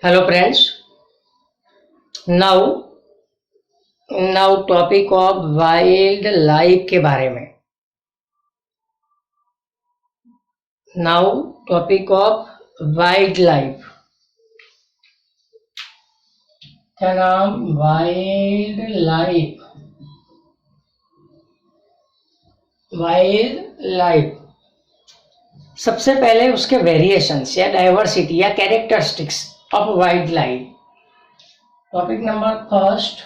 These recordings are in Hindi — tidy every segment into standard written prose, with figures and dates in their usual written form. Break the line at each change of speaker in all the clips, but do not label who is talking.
Hello friends, now now topic of wild life के बारे में। Now topic of wild life का नाम वाइल्ड लाइफ। वाइल्ड लाइफ सबसे पहले उसके वेरिएशंस या डाइवर्सिटी या characteristics of wildlife. Topic number first,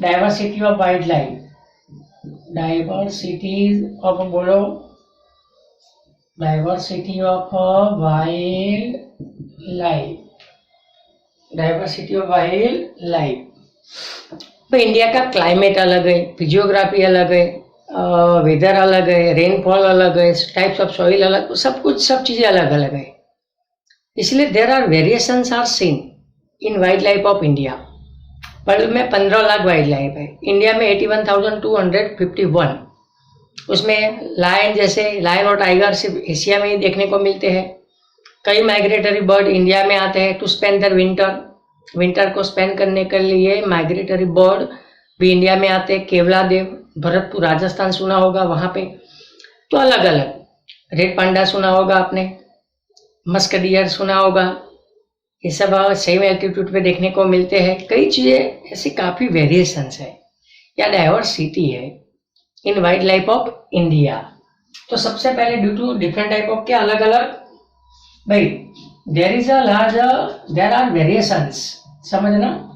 diversity of wildlife. Diversity of बोलो, diversity of wildlife. Diversity of wildlife. तो इंडिया का क्लाइमेट अलग है, फिजियोग्राफी अलग है, वेदर अलग है, रेनफॉल अलग है, टाइप्स ऑफ सॉइल अलग, सब चीजें अलग अलग है। इसलिए there are variations are seen in wild life of India. World में 15 लाख वाइल्ड लाइफ है, इंडिया में 81,251। उसमें लायन जैसे लायन और टाइगर सिर्फ एशिया में ही देखने को मिलते हैं। कई माइग्रेटरी बर्ड इंडिया में आते हैं टू स्पेंड दर विंटर को स्पेंड करने के लिए माइग्रेटरी बर्ड भी इंडिया में आते हैं। केवला देव, भरतपुर राजस्थान सुना होगा, वहां पे तो अलग अलग। रेड पांडा सुना होगा आपने, मस्क डियर सुना होगा, ये सब सेम एल्टीट्यूड पे देखने को मिलते हैं। कई चीजें ऐसी काफी वेरिएशंस है या डाइवर्सिटी है in wild life of India. तो सबसे पहले due to different type of क्या अलग अलग भाई देर आर वेरिएशंस, समझना,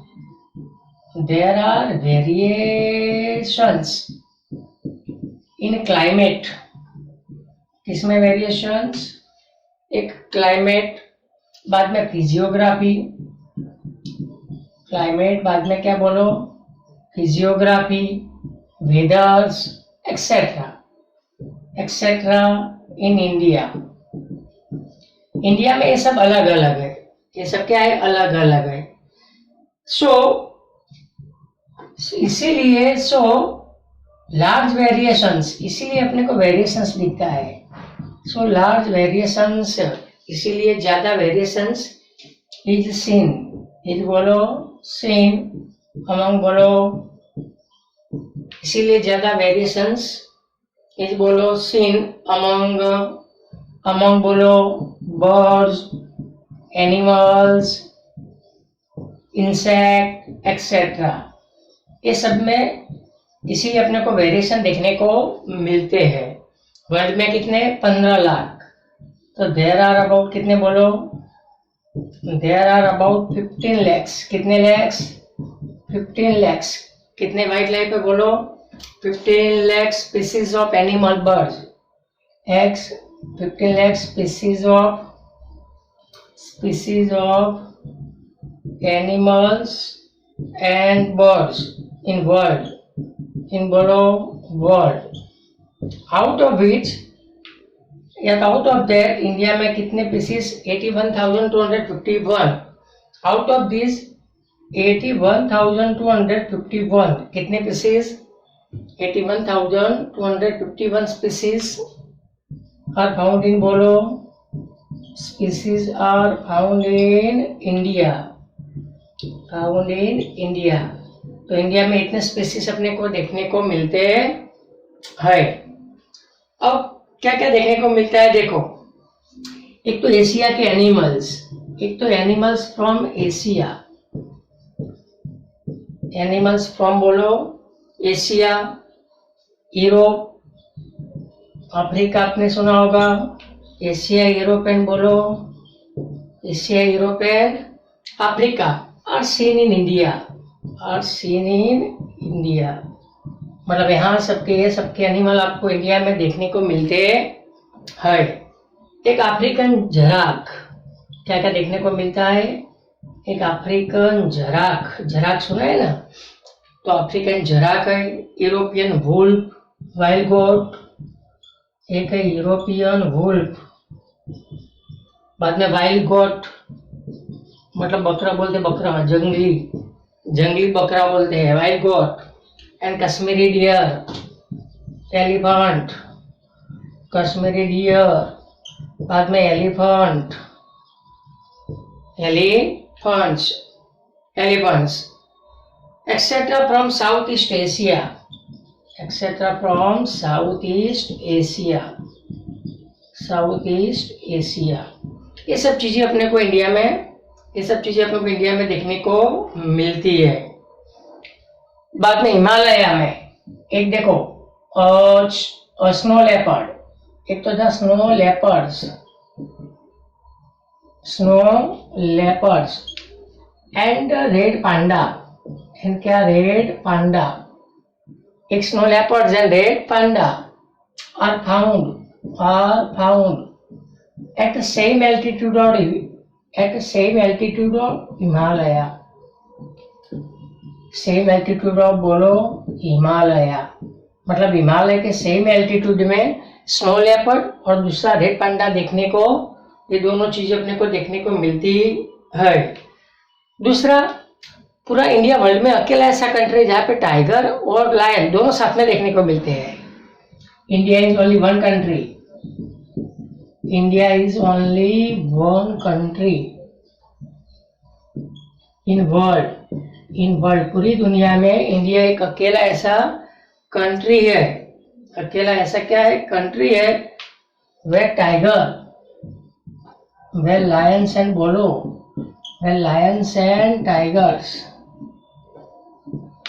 there are variations in climate. किसमें वेरिएशंस? एक क्लाइमेट, बाद में फिजियोग्राफी, क्लाइमेट बाद में क्या बोलो, physiography, weathers etcetera etcetera in India. India में ये सब अलग अलग है, ये सब क्या है, अलग अलग है। इसीलिए लार्ज वेरिएशंस, इसीलिए अपने को वेरिएशंस दिखता है। लार्ज वेरिएशंस, इसीलिए ज्यादा वेरिएशंस इज सीन, इज बोलो सीन अमंग बोलो, इसीलिए ज्यादा वेरिएशंस इज बोलो सीन अमंग बोलो बर्ड्स, एनिमल्स, इंसेक्ट एक्सेट्रा। ये सब में इसीलिए अपने को वेरिएशन देखने को मिलते हैं। वर्ल्ड में कितने? 15 लाख। तो देर आर अबाउट कितने बोलो, देर आर अबाउट 15 लैक्स। कितने लैक्स? 15 लैक्स। कितने वाइल्ड लाइफ है बोलो? 15 lakhs species of animal birds एक्स, 15 lakhs species of animals and birds in world, in बोलो वर्ल्ड। आउट ऑफ विच या आउट ऑफ दैट इंडिया में कितने पीसीज? 81,251। आउट ऑफ दिस 81,251 कितने species? 81,251 species are found in बोलो, species are found in India, found in India. तो इंडिया में इतने स्पीसीज अपने को देखने को मिलते हैं। अब क्या क्या देखने को मिलता है देखो, एक तो एशिया के एनिमल्स, एक तो animals from Asia, animals from बोलो एशिया, यूरोप, अफ्रीका आपने सुना होगा, एशिया यूरोपियन बोलो, Asia European Africa are seen in India, are seen in India. मतलब यहाँ सबके एनिमल आपको इंडिया में देखने को मिलते हैं। एक अफ्रीकन जराक, क्या क्या देखने को मिलता है? एक अफ्रीकन जराक, जराक सुना है ना, तो अफ्रीकन जराक है। यूरोपियन वुल्फ, वाइल्ड गोट, एक है यूरोपियन वुल्फ, बाद में वाइल्ड गोट, मतलब बकरा बोलते, बकरा जंगली बकरा बोलते हैं wild goat. And Kashmiri deer, elephant, Kashmiri deer, बाद में elephant, elephants, elephants, etc. from Southeast Asia, etc. from Southeast Asia, Southeast Asia. ये सब चीजें अपने को इंडिया में देखने को मिलती है। बाद में हिमालय में एक देखो स्नो लेपर्ड, एक तो था snow leopards and red panda, and क्या रेड पांडा, एक snow leopards and red panda are found at the same altitude of Himalaya. Same altitude of बोलो हिमालय, मतलब हिमालय के सेम एल्टीट्यूड में स्नो लेपर्ड और दूसरा रेड पांडा देखने को, ये दोनों चीजें अपने को देखने को मिलती है। दूसरा, पूरा इंडिया वर्ल्ड में अकेला ऐसा कंट्री है जहाँ पे टाइगर और लायन दोनों साथ में देखने को मिलते हैं। India is only one country, India is only one country in world, पूरी दुनिया में इंडिया एक अकेला ऐसा कंट्री है, अकेला ऐसा क्या है कंट्री है, वे टाइगर, वे लायंस एंड बोलो, वे लायंस एंड टाइगर्स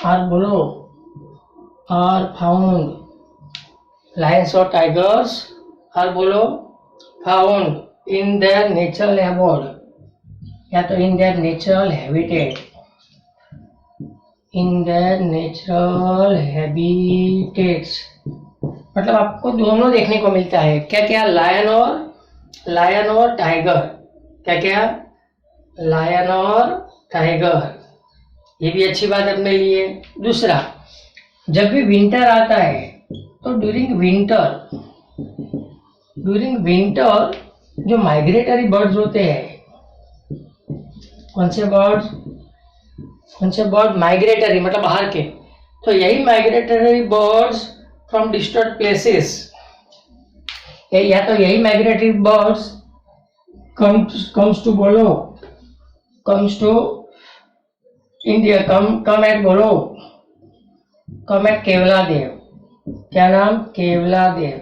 आर बोलो आर फाउंड, लायंस और टाइगर्स आर बोलो found in their natural abode, या तो in their natural habitat, in their natural habitats, मतलब आपको दोनों देखने को मिलता है। क्या क्या, लायन और टाइगर, क्या क्या, लायन और टाइगर, ये भी अच्छी बात अपने लिए। दूसरा, जब भी विंटर आता है तो ड्यूरिंग विंटर जो माइग्रेटरी बर्ड्स होते हैं, कौन से बर्ड माइग्रेटरी मतलब बाहर के, तो यही migratory birds from distant places, या तो यही migratory birds comes to India, come at Keoladeo, क्या नाम, Keoladeo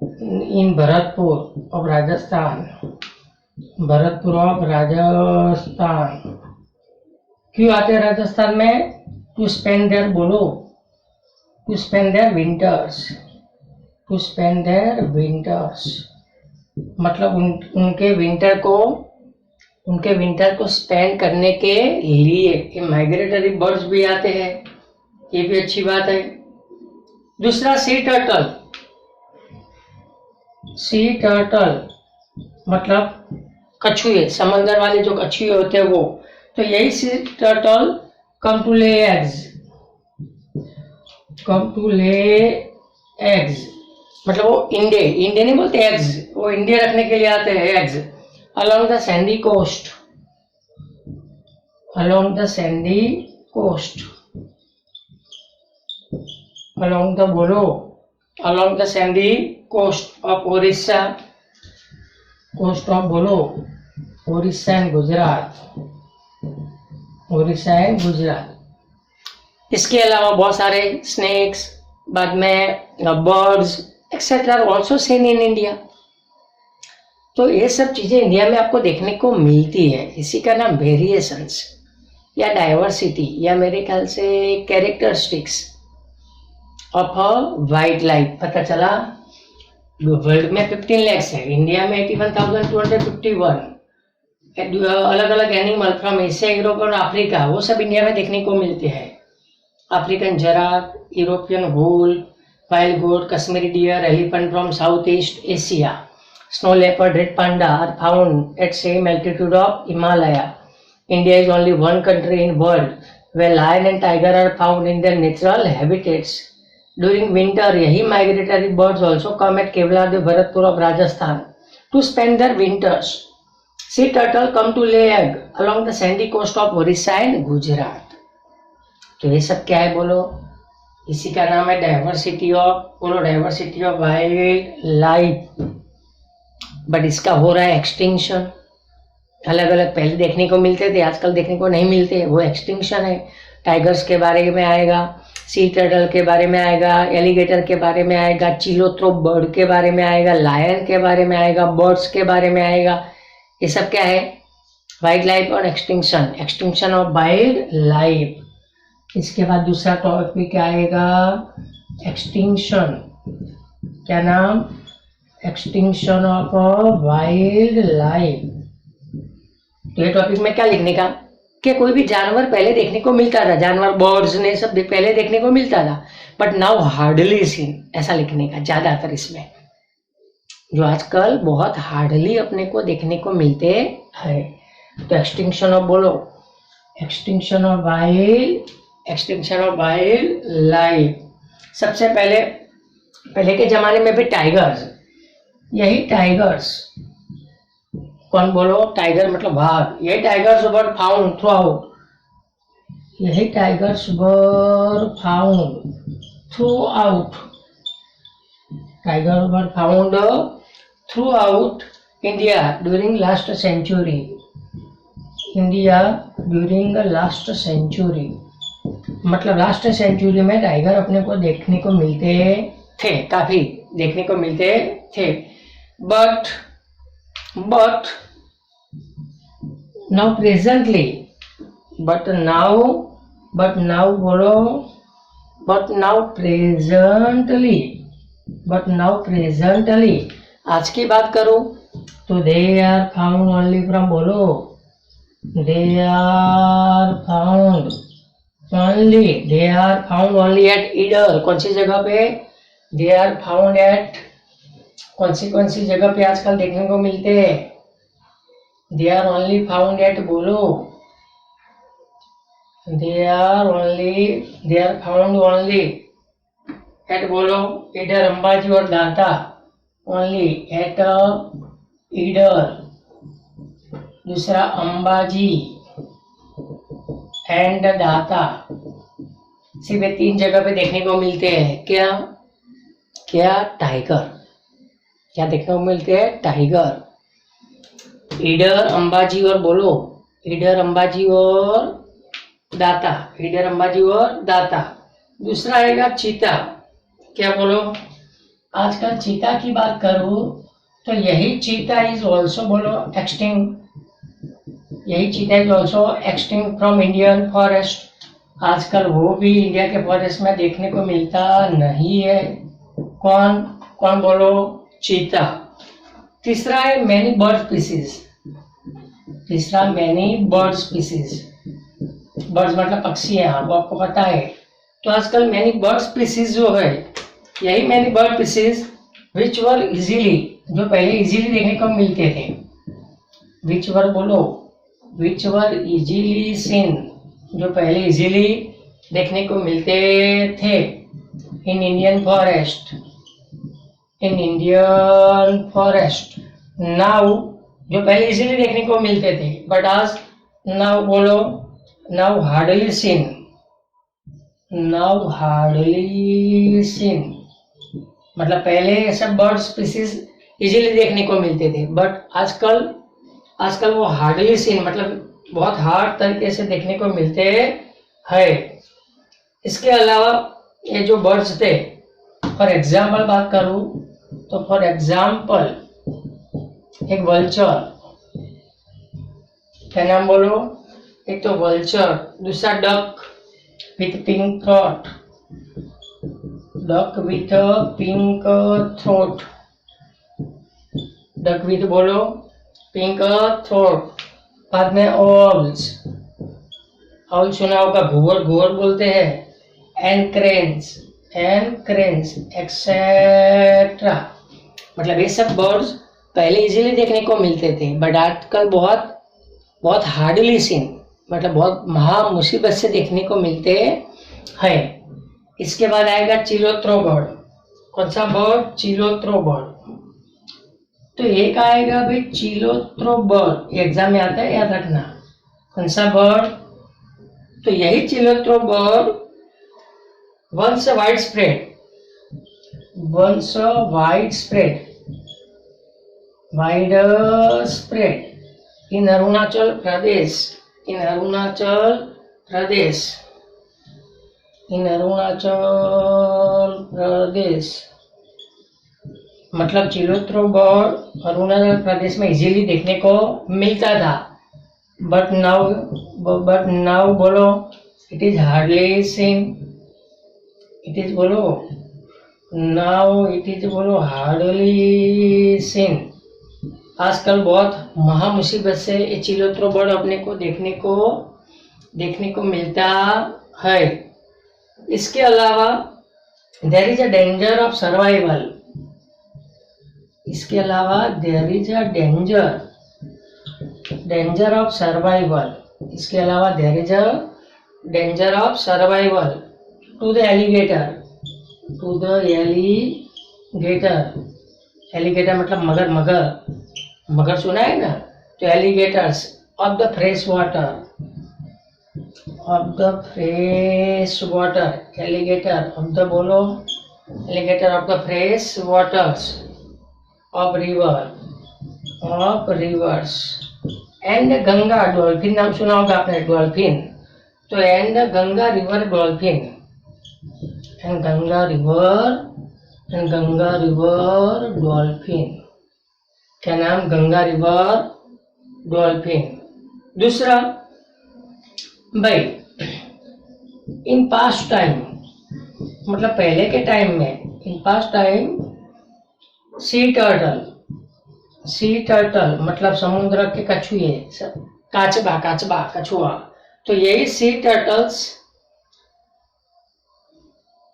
in Bharatpur of Rajasthan, क्यों आते हैं राजस्थान में, टू स्पेंड देयर विंटर्स, मतलब उनके विंटर को स्पेंड करने के लिए ये माइग्रेटरी बर्ड्स भी आते हैं, ये भी अच्छी बात है। दूसरा, सी टर्टल मतलब कछुए, समंदर वाले जो कछुए होते हैं वो, तो यही sea turtle come to lay eggs, मतलब वो इंडे नहीं बोलते एग्स, वो इंडे रखने के लिए आते हैं eggs, along the sandy coast, along the sandy coast of Orissa and Gujarat. इसके अलावा बहुत सारे स्नेक्स, बाद में birds etcetera also seen in India. तो ये सब चीजें इंडिया में आपको देखने को मिलती है, इसी का नाम वेरिएशंस या डाइवर्सिटी, या मेरे ख्याल से characteristics of a wild life. पता चला वर्ल्ड में 15 लाख है, इंडिया में 81,251, अलग अलग एनिमल फ्रॉम एशिया, यूरोप और अफ्रीका, वो सब इंडिया में देखने को मिलते हैं। African giraffe, European wolf, wild goat, Kashmiri deer, elephant from South East Asia, snow leopard, red panda are found at same altitude of Himalaya. India is only one country in world where lion and tiger are found in their natural habitats. During winter, yahi migratory birds also come at Kevla de Bharatpur of Rajasthan to spend their winters. Sea turtle come to lay egg along the sandy coast of Orissa and Gujarat. तो ये सब क्या है बोलो, इसी का नाम है diversity of wild life. But इसका हो रहा है एक्सटिंक्शन, अलग अलग पहले देखने को मिलते थे, आजकल देखने को नहीं मिलते, वो एक्सटिंक्शन है। टाइगर्स के बारे में आएगा, सी टर्टल के बारे में आएगा, एलिगेटर के बारे में आएगा, चिलोथ्रोप बर्ड के बारे में आएगा, लायन के बारे में आएगा, बर्ड्स के बारे में आएगा। ये सब क्या है? वाइल्ड लाइफ और extinction, extinction of wildlife. इसके बाद दूसरा टॉपिक आएगा एक्सटिंक्शन, क्या नाम? Extinction of wildlife. तो ये टॉपिक में क्या लिखने का कि कोई भी जानवर पहले देखने को मिलता था, जानवर बर्ड्स ने सब पहले देखने को मिलता था, बट नाउ हार्डली सीन, ऐसा लिखने का ज्यादातर इसमें, जो आजकल बहुत हार्डली अपने को देखने को मिलते हैं। तो एक्सटिंक्शन ऑफ बोलो, एक्सटिंक्शन ऑफ वाइल्ड लाइफ। सबसे पहले के जमाने में भी टाइगर्स, यही टाइगर्स, कौन बोलो? टाइगर मतलब बाघ। यही tigers were found throughout, यही tigers were found throughout, tiger were found throughout India during last century, India during last century. मतलब लास्ट सेंचुरी में टाइगर अपने को देखने को मिलते थे, काफी देखने को मिलते थे। But now presently, but now बोलो, बट नाउ प्रेजेंटली, आज की बात करूं तो they are found only from, बोलो, they are found only at Idar. कौन सी जगह पे? दे आर फाउंड एट, कौन सी जगह पे आजकल देखने को मिलते हैं? They are only found at, बोलो, they are found only at, बोलो, ईडर, अंबाजी और दाता। ओनली एट ईडर, दूसरा अंबाजी एंड दाता, सिर्फ 3 जगह पे देखने को मिलते हैं। क्या टाइगर, क्या देखने को मिलते हैं? टाइगर। ईडर, अंबाजी और, बोलो, ईडर, अंबाजी और दाता, ईडर, अंबाजी और दाता। दूसरा आएगा चीता, क्या बोलो? आजकल चीता की बात करूं तो यही चीता इज ऑल्सो, बोलो, एक्सटिंक्ट, यही चीता is also extinct from Indian forest. आजकल वो भी इंडिया के फॉरेस्ट में देखने को मिलता नहीं है। कौन बोलो? चीता। तीसरा है मैनी बर्ड स्पीसीज, तीसरा मैनी बर्ड स्पीसीज, बर्ड्स मतलब पक्षी है, वो आपको पता है। तो आजकल मैनी बर्ड स्पीसीज जो है, यही many bird species which were easily, जो पहले इजीली देखने को मिलते थे, विच वर, बोलो, विच वर इजीली सीन, जो पहले इजीली देखने को मिलते थे इन इंडियन फॉरेस्ट, नाउ, जो पहले इजीली देखने को मिलते थे, बट आज नाउ, बोलो, नाउ हार्डली सीन, मतलब पहले सब बर्ड स्पीसीज इजीली देखने को मिलते थे, बट आजकल वो हार्डली सीन, मतलब बहुत हार्ड तरीके से देखने को मिलते हैं। इसके अलावा ये जो बर्ड्स थे, फॉर एग्जाम्पल बात करूं तो फॉर एग्जाम्पल एक वल्चर, क्या नाम बोलो? एक तो वल्चर, दूसरा duck with pink throat, duck with pink throat, duck with, बोलो, पिंक थ्रोट। बाद में ऑल्स, ऑल सुना होगा, घुवर बोलते हैं, एंड क्रेन्स एक्सेट्रा। मतलब ये सब बर्ड्स पहले इजीली देखने को मिलते थे, बट आजकल बहुत हार्डली सीन, मतलब बहुत महा मुसीबत से देखने को मिलते हैं। इसके बाद आएगा चिलोथ्रो बर्ड। कौन सा बर्ड? चिलोथ्रो बर्ड। तो एक आएगा भाई चिलोथ्रो बर्ड, एग्जाम में आता है, याद रखना। कौन सा बर्ड? तो यही चिलोथ्रो बर्ड वंस वाइड स्प्रेड, इन अरुणाचल प्रदेश, इन अरुणाचल प्रदेश, इन अरुणाचल प्रदेश, मतलब चिलोत्रो बर्ड अरुणाचल प्रदेश में इजीली देखने को मिलता था, बट नाउ बोलो it is hardly seen, it is बोलो नाउ इट इज बोलो हार्डली सीन। आजकल बहुत महामुसीबत से ये चिलोत्रो बर्ड अपने को देखने को मिलता है। इसके अलावा there is a danger of survival, इसके अलावा there is a danger of survival, इसके अलावा there is a danger of survival to the alligator, to the alligator, alligator मतलब मगर सुना है ना, तो alligators of the fresh water, of the fresh water, alligator of the बोलो, alligator of the fresh waters of rivers and Ganga dolphin, नाम सुना होगा आपने डॉल्फिन, तो and Ganga river dolphin, and Ganga river dolphin, क्या नाम, गंगा रिवर डॉल्फिन। दूसरा भाई, इन पास्ट टाइम मतलब पहले के टाइम में, in past time sea turtle मतलब समुद्र के कछुए, कछुआ, तो यही sea turtles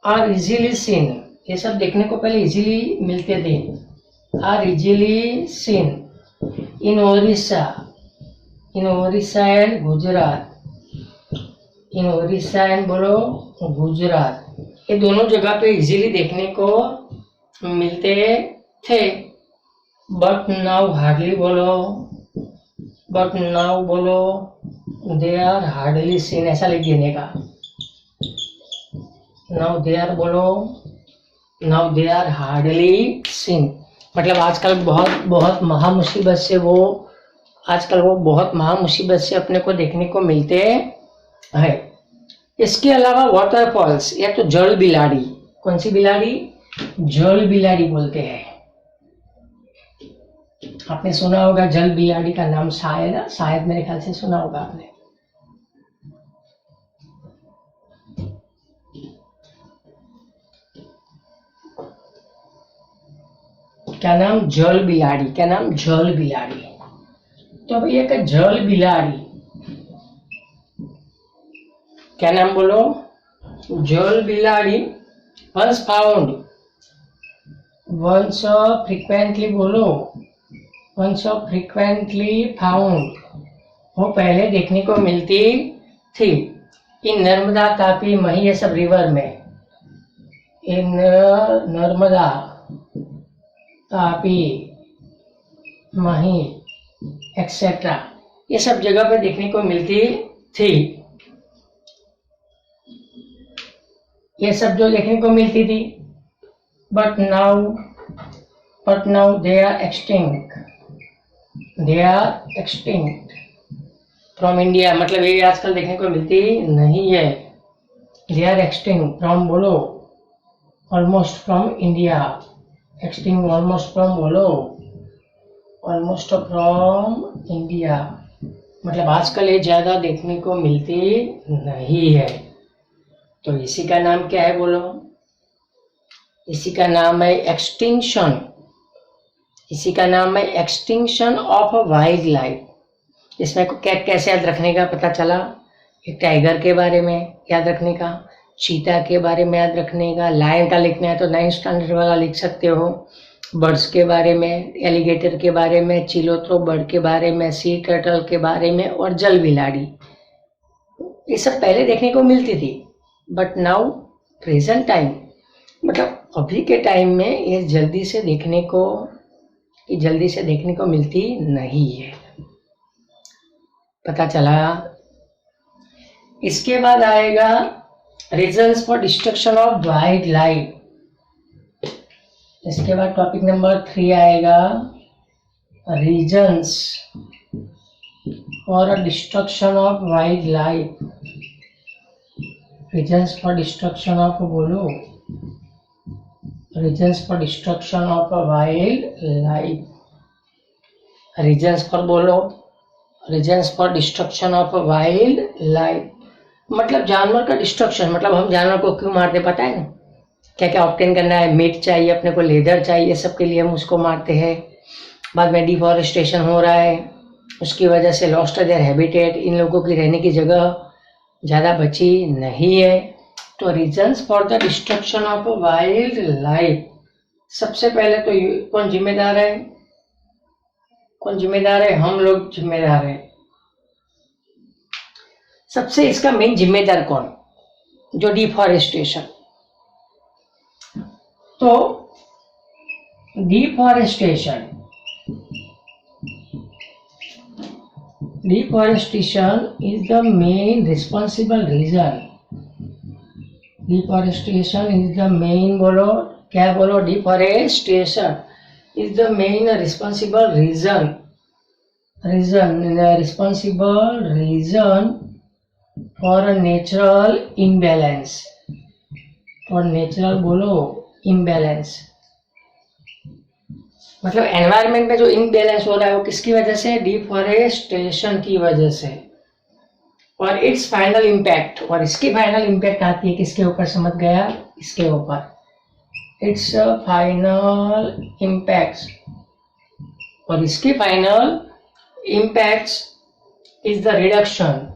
are easily seen, ये सब देखने को पहले इजीली मिलते थे, are easily seen in Odisha and Gujarat, in Odisha and बोलो गुजरात, ये दोनों जगह पे इजीली देखने को मिलते थे, बट नाउ हार्डली बोलो दे आर हार्डली सीन, ऐसा लिख देने का, now they are hardly seen, मतलब आजकल बहुत महामुसीबत से वो बहुत महामुसीबत से अपने को देखने को मिलते हैं। इसके अलावा वाटरफॉल्स या तो जल बिलाड़ी, कौन सी बिलाड़ी, जल बिलाड़ी बोलते हैं, आपने सुना होगा जल बिलाड़ी का नाम, शायद मेरे ख्याल से सुना होगा आपने। क्या नाम, जल बिलाड़ी, क्या नाम, जल बिलाड़ी। तो भैया का जल बिलाड़ी, क्या नाम बोलो, जल बिलाड़ी, वंस फ्रीक्वेंटली बोलो, वंस फ्रीक्वेंटली फाउंड, वो पहले देखने को मिलती थी इन नर्मदा, तापी, मही, ये सब रिवर में, इन नर्मदा, तापी, मही एक्सेट्रा, ये सब जगह पे देखने को मिलती थी, ये सब जो देखने को मिलती थी, but now they are extinct from India, मतलब ये आजकल देखने को मिलती नहीं है, दे आर एक्सटिंक्ट फ्रॉम बोलो, almost from India, extinct almost from बोलो, ऑलमोस्ट फ्रॉम इंडिया, मतलब आजकल ये ज्यादा देखने को मिलती नहीं है। तो इसी का नाम क्या है बोलो, इसी का नाम है एक्सटिंक्शन, इसी का नाम है एक्सटिंक्शन ऑफ वाइल्ड लाइफ। इसमें को क्या कैसे याद रखने का पता चला, एक टाइगर के बारे में याद रखने का, चीता के बारे में याद रखने का, लायन का लिखना है तो 9th स्टैंडर्ड वाला लिख सकते हो, बर्ड्स के बारे में, एलिगेटर के बारे में, चिलोत्रो बर्ड के बारे में, सी टर्टल के बारे में और जल बिलाड़ी, ये सब पहले देखने को मिलती थी, बट नाउ प्रेजेंट टाइम मतलब अभी के टाइम में ये जल्दी से देखने को मिलती नहीं है, पता चला। इसके बाद आएगा reasons for destruction of wildlife, इसके बाद टॉपिक नंबर 3 आएगा reasons for a destruction of wildlife, reasons for destruction of, बोलो, reasons for destruction of a wildlife, reasons for, बोलो, reasons for destruction of a wildlife, मतलब जानवर का डिस्ट्रक्शन, मतलब हम जानवर को क्यों मारते पता है ना, क्या क्या ऑब्टेन करना है, मीट चाहिए अपने को, लेदर चाहिए, सब के लिए हम उसको मारते हैं। बाद में डिफॉरेस्टेशन हो रहा है, उसकी वजह से लॉस्ट देयर हैबिटेट, इन लोगों की रहने की जगह ज़्यादा बची नहीं है। तो reasons for the destruction of wild life, सबसे पहले तो कौन जिम्मेदार है, कौन जिम्मेदार है, हम लोग जिम्मेदार है। सबसे इसका मेन जिम्मेदार कौन, जो डिफॉरेस्टेशन, तो deforestation is the main responsible reason, deforestation is the main, बोलो क्या, बोलो, deforestation is the main responsible reason for a natural imbalance, for natural, बोलो, imbalance, मतलब एनवायरनमेंट में जो इनबैलेंस हो रहा है वो किसकी वजह से, डिफॉरेस्टेशन की वजह से। और इट्स फाइनल इम्पैक्ट, और इसकी फाइनल इम्पैक्ट आती है किसके ऊपर, समझ गया, इसके ऊपर, इट्स फाइनल इम्पैक्ट, और इसकी final impact is the reduction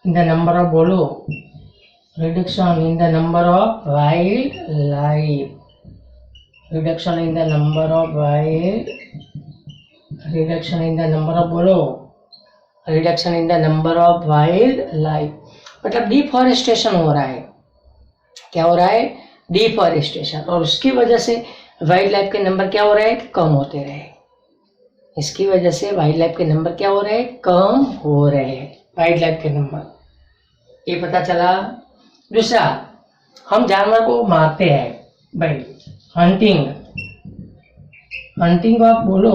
in the number of, बोलो, reduction in the number of wildlife, reduction in the number of wild, reduction in the number of, बोलो, reduction in the number of wild life, मतलब डिफॉरेस्टेशन हो रहा है, क्या हो रहा है, डिफॉरेस्टेशन, और उसकी वजह से वाइल्ड लाइफ के नंबर क्या हो रहे हैं, कम होते रहे, इसकी वजह से वाइल्ड लाइफ के नंबर क्या हो रहे हैं, कम हो रहे हैं, वाइल्ड लाइफ के नंबर, ये पता चला। दूसरा, हम जानवर को मारते हैं भाई, हंटिंग, हंटिंग ऑफ, बोलो,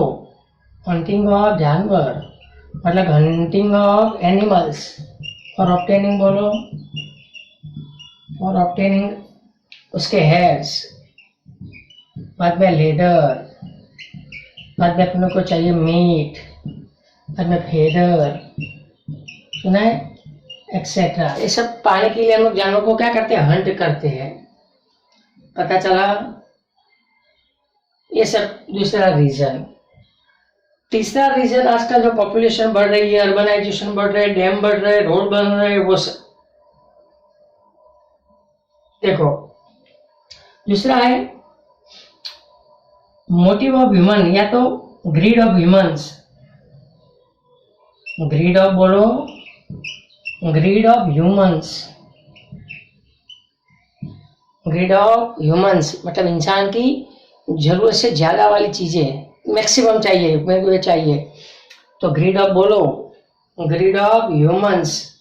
हंटिंग ऑफ जानवर, मतलब hunting of animals for obtaining, बोलो, फॉर ऑब्टेनिंग उसके हेयर्स, बाद में लेदर, बाद में अपने को चाहिए मीट, बाद में फेदर, सुना है, एक्सेट्रा, ये सब पाने के लिए हम लोग जानवर को क्या करते हैं, हंट करते हैं, पता चला, ये सब दूसरा रीजन। तीसरा रीजन, आजकल जो पॉपुलेशन बढ़ रही है, अर्बनाइजेशन बढ़ रहा है, डैम बढ़ रहे हैं, रोड बन रहे हैं, वो सब देखो। दूसरा है मोटिव ऑफ ह्यूमन, या तो greed of humans, greed of, बोलो, greed of humans, greed of humans, मतलब इंसान की जरूरत से ज्यादा वाली चीजें, मैक्सिमम चाहिए, मेरे को ये चाहिए, तो ग्रीड ऑफ, बोलो, greed of humans,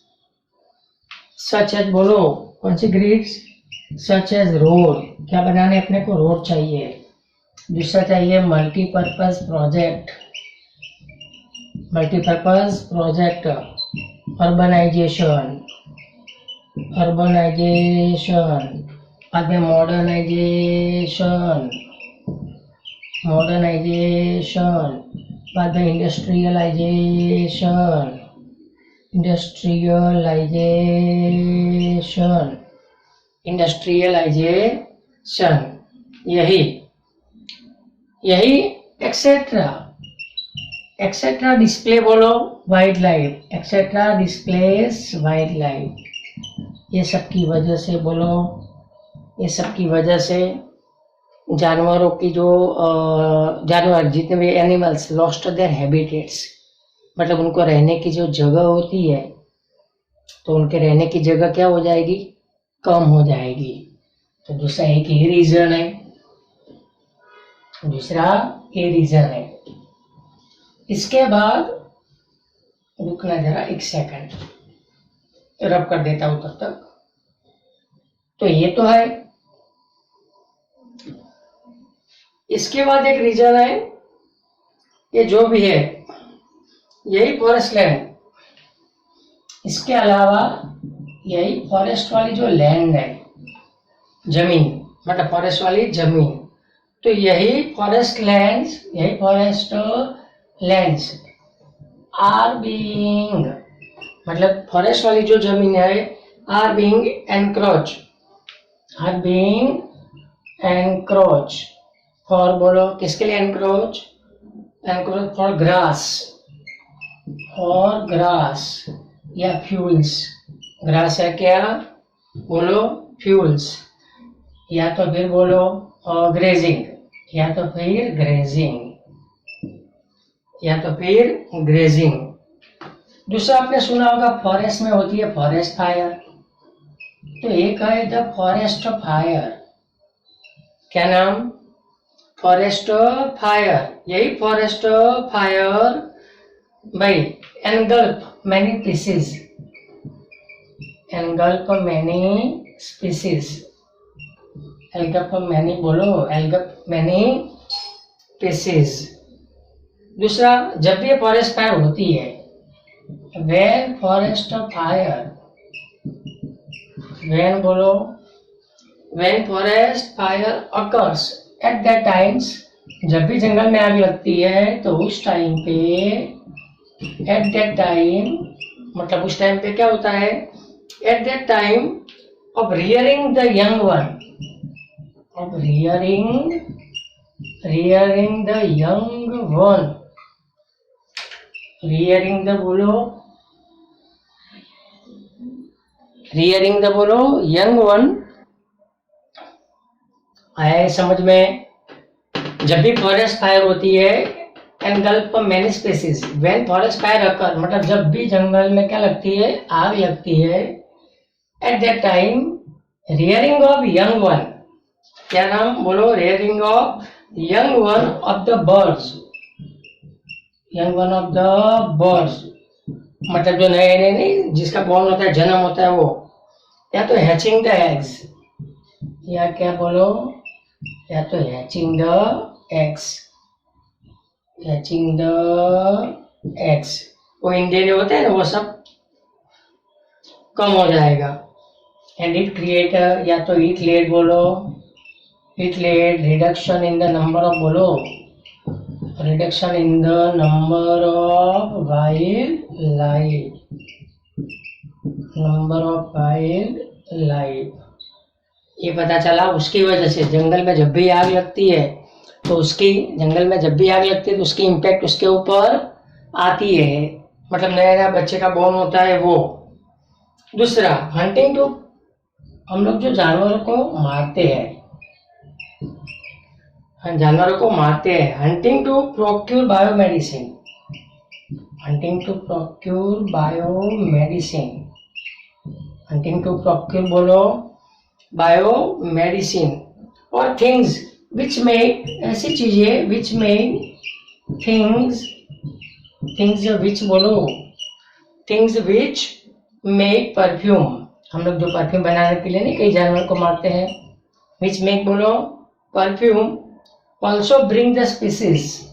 such as, बोलो, कौन सी ग्रीड्स, सच एज रोड, क्या बनाने अपने को, रोड चाहिए। दूसरा चाहिए multipurpose project, multipurpose project, urbanisation, urbanisation, बाद में मॉडर्नाइजेशन, मॉडर्नाइजेशन, बाद में इंडस्ट्रियलाइजेशन, इंडस्ट्रियलाइजेशन, इंडस्ट्रियलाइजेशन, यही यही एक्सेट्रा, एक्सेट्रा डिस्प्ले, बोलो, wild life, etcetera displace wild life, ये सब की वजह से, बोलो, ये सब की वजह से जानवरों की जो जानवर, जितने भी एनिमल्स लॉस्ट देयर हैबिटेट्स, मतलब उनको रहने की जो जगह होती है, तो उनके रहने की जगह क्या हो जाएगी, कम हो जाएगी। तो दूसरा एक ही रीजन है, दूसरा ये रीजन है। इसके बाद रुकना जरा, एक सेकंड रब कर देता हूं तब तक। तो ये तो है। इसके बाद एक रीजन है ये जो भी है यही फॉरेस्ट लैंड। इसके अलावा यही फॉरेस्ट वाली जो लैंड है, जमीन, मतलब फॉरेस्ट वाली जमीन, तो यही फॉरेस्ट लैंड्स आर बीइंग, मतलब फॉरेस्ट वाली जो जमीन है आर बीइंग एनक्रोच फॉर, बोलो किसके लिए एनक्रोच फॉर ग्रास या फ्यूल्स। ग्रास है क्या, बोलो फ्यूल्स, या तो फिर बोलो ग्रेजिंग, या तो फिर ग्रेजिंग। दूसरा आपने सुना होगा फॉरेस्ट में होती है फॉरेस्ट फायर, तो एक है द फॉरेस्ट फायर। क्या नाम, फॉरेस्ट फायर। यही फॉरेस्ट फायर भाई एनगल्फ मैनी स्पीसीज। दूसरा, जब भी फॉरेस्ट फायर होती है, when forest fire occurs at that times, जब भी जंगल में आग लगती है तो उस टाइम पे, at that time मतलब उस टाइम पे क्या होता है, at that time of rearing the young one, बोलो यंग वन। आया समझ में। जब भी फॉरेस्ट फायर होती है, engulf many species, when forest fire occur, मतलब जब भी जंगल में क्या लगती है, आग लगती है, at that time rearing of young one, क्या नाम बोलो, rearing of young one of the birds, मतलब जो नए नहीं, जिसका बॉर्न होता है, जन्म होता है वो, या तो हैचिंग द एग्स, या क्या बोलो, या तो हैचिंग द एग्स, वो इंडियन होते हैं ना, वो सब कम हो जाएगा। एंड इट क्रिएट, या तो इट लेड बोलो, it led reduction in the number of, बोलो reduction in the number of wildlife. ये पता चला उसकी वजह से। जंगल में जब भी आग लगती है तो उसकी इम्पैक्ट उसके ऊपर आती है, मतलब नया नया बच्चे का बॉर्न होता है वो। दूसरा, हंटिंग टू, हम लोग जो जानवरों को मारते हैं, हंटिंग टू प्रोक्यूर बोलो बायोमेडिसिन, और थिंग्स विच मेक, ऐसी चीजें which make things which make perfume. हम लोग जो परफ्यूम बनाने के लिए नहीं कई जानवर को मारते हैं, विच मेक बोलो perfume. Also bring the species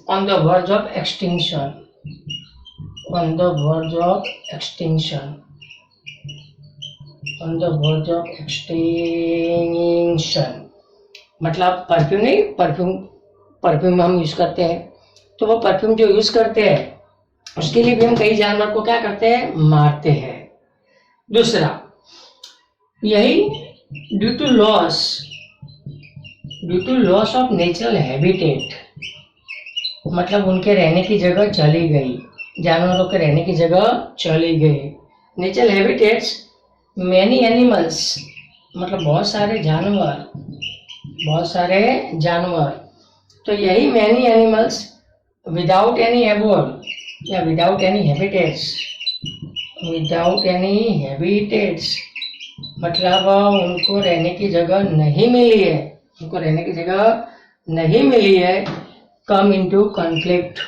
on the verge of extinction, मतलब परफ्यूम हम यूज करते हैं, तो वो परफ्यूम जो यूज करते हैं उसके लिए भी हम कई जानवर को क्या करते हैं, मारते हैं। दूसरा, यही due to loss of natural habitat, मतलब उनके रहने की जगह चली गई, जानवरों के रहने की जगह चली गई। नेचुरल हैबिटेट्स, मैनी एनिमल्स, मतलब बहुत सारे जानवर, तो यही many animals without any abode या विदाउट एनी हैबिटेट्स, मतलब उनको रहने की जगह नहीं मिली है, कम इनटू कॉन्फ्लिक्ट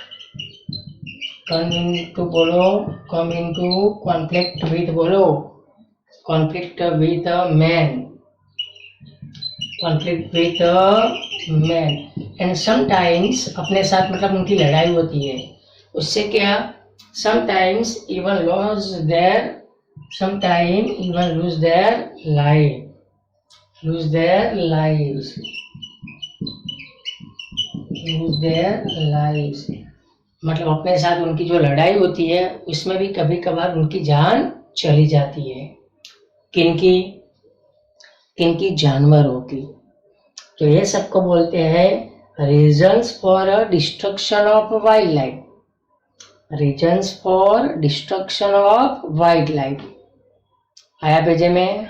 विद, बोलो conflict with a man, conflict with a man, and sometimes अपने साथ मतलब उनकी लड़ाई होती है, उससे क्या sometimes even lose their life, lose their lives, lose their lives, मतलब अपने साथ उनकी जो लड़ाई होती है उसमें भी कभी कभार उनकी जान चली जाती है। किनकी? किनकी? जानवरों की। तो ये सबको बोलते हैं reasons for destruction of wild life, reasons for destruction of wild life. आया पेजे में?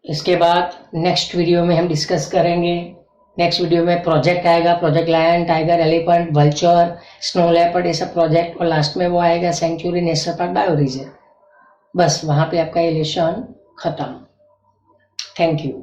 इसके बाद नेक्स्ट वीडियो में हम डिस्कस करेंगे। नेक्स्ट वीडियो में प्रोजेक्ट आएगा, project lion, tiger, elephant, vulture, snow leopard, ये सब प्रोजेक्ट, और लास्ट में वो आएगा सेंचुरी, नेशनल पार्क, बायोरिजर्व। बस वहाँ पे आपका ये लेसन खत्म। Thank you.